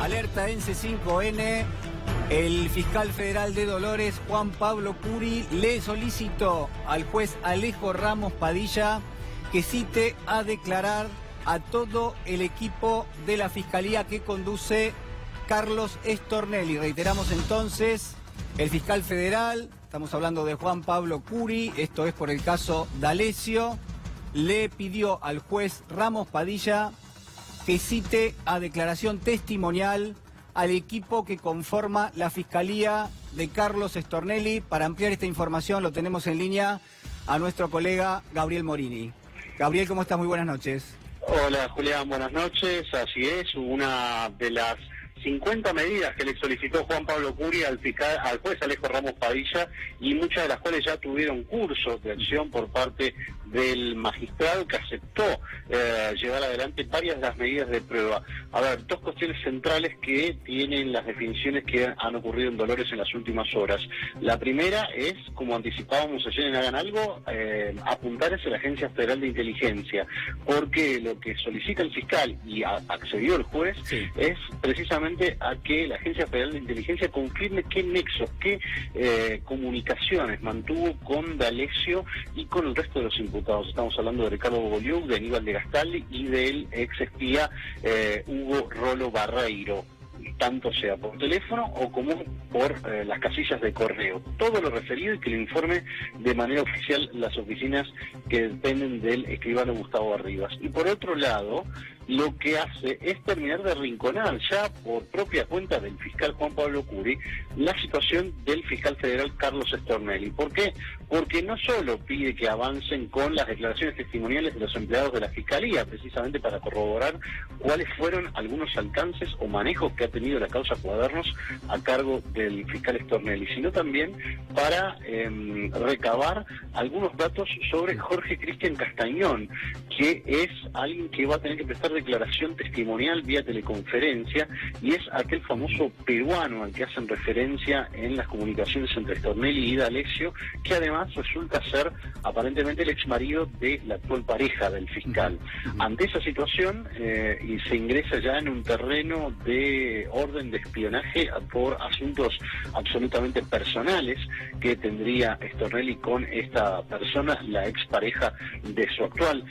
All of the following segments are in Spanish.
Alerta en C5N. El fiscal federal de Dolores, Juan Pablo Curi, le solicitó al juez Alejo Ramos Padilla que cite a declarar a todo el equipo de la fiscalía que conduce Carlos Stornelli. Reiteramos entonces, el fiscal federal, estamos hablando de Juan Pablo Curi, esto es por el caso D'Alessio, le pidió al juez Ramos Padilla que cite a declaración testimonial al equipo que conforma la Fiscalía de Carlos Stornelli. Para ampliar esta información lo tenemos en línea a nuestro colega Gabriel Morini. Gabriel, ¿cómo estás? Muy buenas noches. Hola Julián, buenas noches. Así es, una de las 50 medidas que le solicitó Juan Pablo Curi al juez Alejo Ramos Padilla, y muchas de las cuales ya tuvieron curso de acción por parte del magistrado, que aceptó llevar adelante varias de las medidas de prueba. A ver, dos cuestiones centrales que tienen las definiciones que han ocurrido en Dolores en las últimas horas. La primera es, como anticipábamos ayer en Hagan Algo, apuntar hacia la Agencia Federal de Inteligencia, porque lo que solicita el fiscal y accedió el juez es precisamente a que la Agencia Federal de Inteligencia confirme qué nexos, qué comunicaciones mantuvo con D'Alessio y con el resto de los imputados. Estamos hablando de Ricardo Bogoliuk, de Aníbal de Gastaldi y del ex espía Hugo Rolo Barreiro, tanto sea por teléfono o como por las casillas de correo. Todo lo referido y que le informe de manera oficial las oficinas que dependen del escribano Gustavo Arribas. Y por otro lado, lo que hace es terminar de arrinconar ya por propia cuenta del fiscal Juan Pablo Curi la situación del fiscal federal Carlos Stornelli. ¿Por qué? Porque no solo pide que avancen con las declaraciones testimoniales de los empleados de la Fiscalía, precisamente para corroborar cuáles fueron algunos alcances o manejos que ha tenido la causa Cuadernos a cargo del fiscal Stornelli, sino también para recabar algunos datos sobre Jorge Cristian Castañón, que es alguien que va a tener que prestar declaración testimonial vía teleconferencia, y es aquel famoso peruano al que hacen referencia en las comunicaciones entre Stornelli y D'Alessio, que además resulta ser aparentemente el exmarido de la actual pareja del fiscal. Ante esa situación y se ingresa ya en un terreno de orden de espionaje por asuntos absolutamente personales que tendría Stornelli con esta persona, la expareja de su actual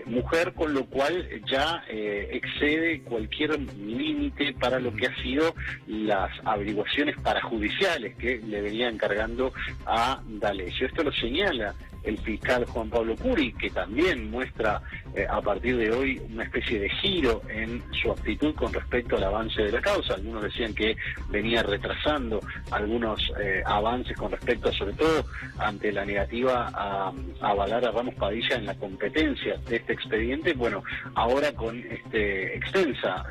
mujer, con lo cual ya excede cualquier límite para lo que ha sido las averiguaciones parajudiciales que le venía encargando a D'Alessio. Esto lo señala el fiscal Juan Pablo Curi, que también muestra a partir de hoy una especie de giro en su actitud con respecto al avance de la causa. Algunos decían que venía retrasando algunos avances con respecto, sobre todo ante la negativa a avalar a Ramos Padilla en la competencia de este expediente. Bueno, ahora con extensa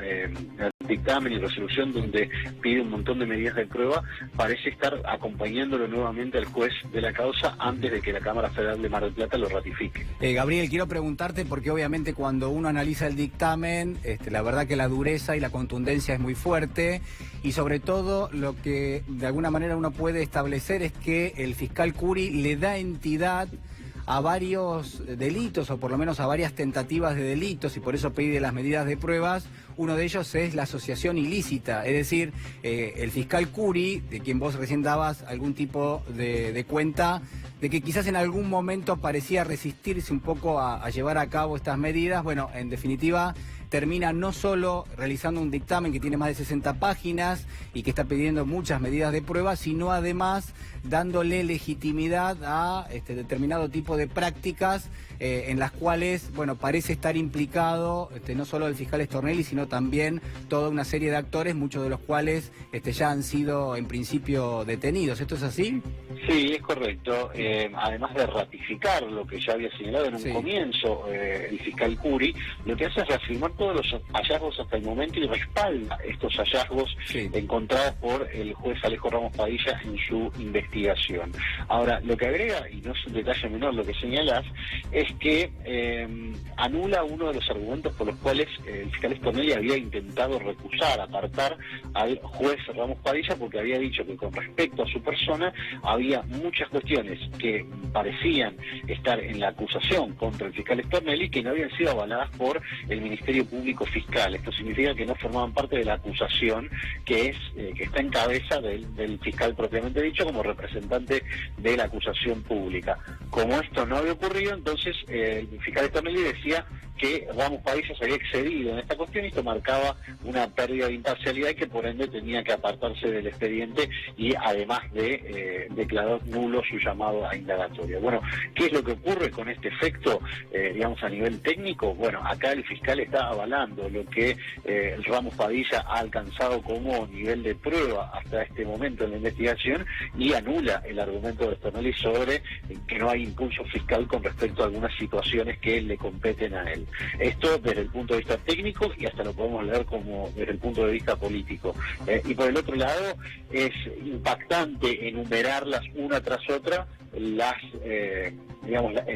dictamen y resolución donde pide un montón de medidas de prueba, parece estar acompañándolo nuevamente al juez de la causa antes de que la Cámara Federal de Mar del Plata lo ratifique. Gabriel, quiero preguntarte, porque obviamente cuando uno analiza el dictamen, la verdad que la dureza y la contundencia es muy fuerte, y sobre todo lo que de alguna manera uno puede establecer es que el fiscal Curi le da entidad a varios delitos, o por lo menos a varias tentativas de delitos, y por eso pide las medidas de pruebas. Uno de ellos es la asociación ilícita, es decir, el fiscal Curi, de quien vos recién dabas algún tipo de cuenta, de que quizás en algún momento parecía resistirse un poco a llevar a cabo estas medidas. Bueno, en definitiva, termina no solo realizando un dictamen que tiene más de 60 páginas y que está pidiendo muchas medidas de prueba, sino además dándole legitimidad a determinado tipo de prácticas en las cuales, bueno, parece estar implicado no solo el fiscal Stornelli, sino también toda una serie de actores, muchos de los cuales ya han sido en principio detenidos. ¿Esto es así? Sí, es correcto. Además de ratificar lo que ya había señalado en un comienzo el fiscal Curi, lo que hace es reafirmar todos los hallazgos hasta el momento y respalda estos hallazgos encontrados por el juez Alejo Ramos Padilla en su investigación. Ahora, lo que agrega, y no es un detalle menor lo que señalas, es que anula uno de los argumentos por los cuales el fiscal Stornelli había intentado recusar, apartar al juez Ramos Padilla, porque había dicho que con respecto a su persona había muchas cuestiones que parecían estar en la acusación contra el fiscal Stornelli que no habían sido avaladas por el Ministerio Público Fiscal. Esto significa que no formaban parte de la acusación que está en cabeza del fiscal propiamente dicho como representante de la acusación pública. Como esto no había ocurrido, entonces el fiscal Stornelli decía que Ramos Padilla se había excedido en esta cuestión y esto marcaba una pérdida de imparcialidad y que por ende tenía que apartarse del expediente y además de declarar nulo su llamado a indagatoria. Bueno, ¿qué es lo que ocurre con este efecto, digamos, a nivel técnico? Bueno, acá el fiscal está avalando lo que Ramos Padilla ha alcanzado como nivel de prueba hasta este momento en la investigación y anula el argumento de Stornelli sobre que no hay impulso fiscal con respecto a algunas situaciones que le competen a él. Esto desde el punto de vista técnico y hasta lo podemos leer como desde el punto de vista político. Y por el otro lado es impactante enumerarlas una tras otra el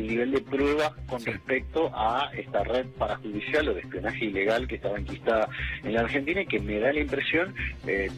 nivel de prueba con respecto a esta red parajudicial o de espionaje ilegal que estaba enquistada en la Argentina y que me da la impresión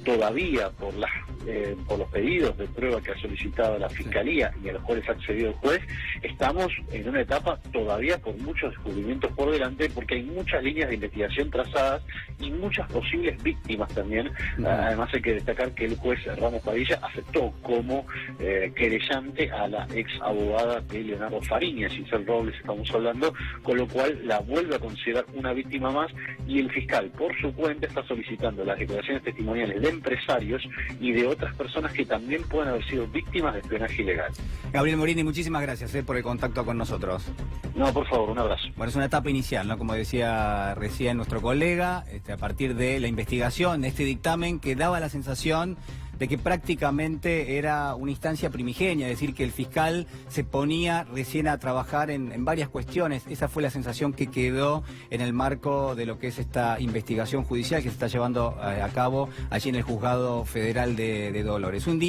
todavía por los pedidos de prueba que ha solicitado la Fiscalía y a los cuales ha accedido el juez, estamos en una etapa todavía con muchos descubrimientos por delante porque hay muchas líneas de investigación trazadas y muchas posibles víctimas también. Además hay que destacar que el juez Ramos Padilla aceptó como querellante a la ex abogada de Leonardo Fariña, Giselle Robles estamos hablando, con lo cual la vuelve a considerar una víctima más y el fiscal por su cuenta está solicitando las declaraciones testimoniales de empresarios y de otras personas que también pueden haber sido víctimas de espionaje ilegal. Gabriel Morini, muchísimas gracias por el contacto con nosotros. No, por favor, un abrazo. Bueno, es una etapa inicial, ¿no? Como decía recién nuestro colega, a partir de la investigación de este dictamen que daba la sensación de que prácticamente era una instancia primigenia, es decir, que el fiscal se ponía recién a trabajar en varias cuestiones. Esa fue la sensación que quedó en el marco de lo que es esta investigación judicial que se está llevando a cabo allí en el Juzgado Federal de Dolores. Un día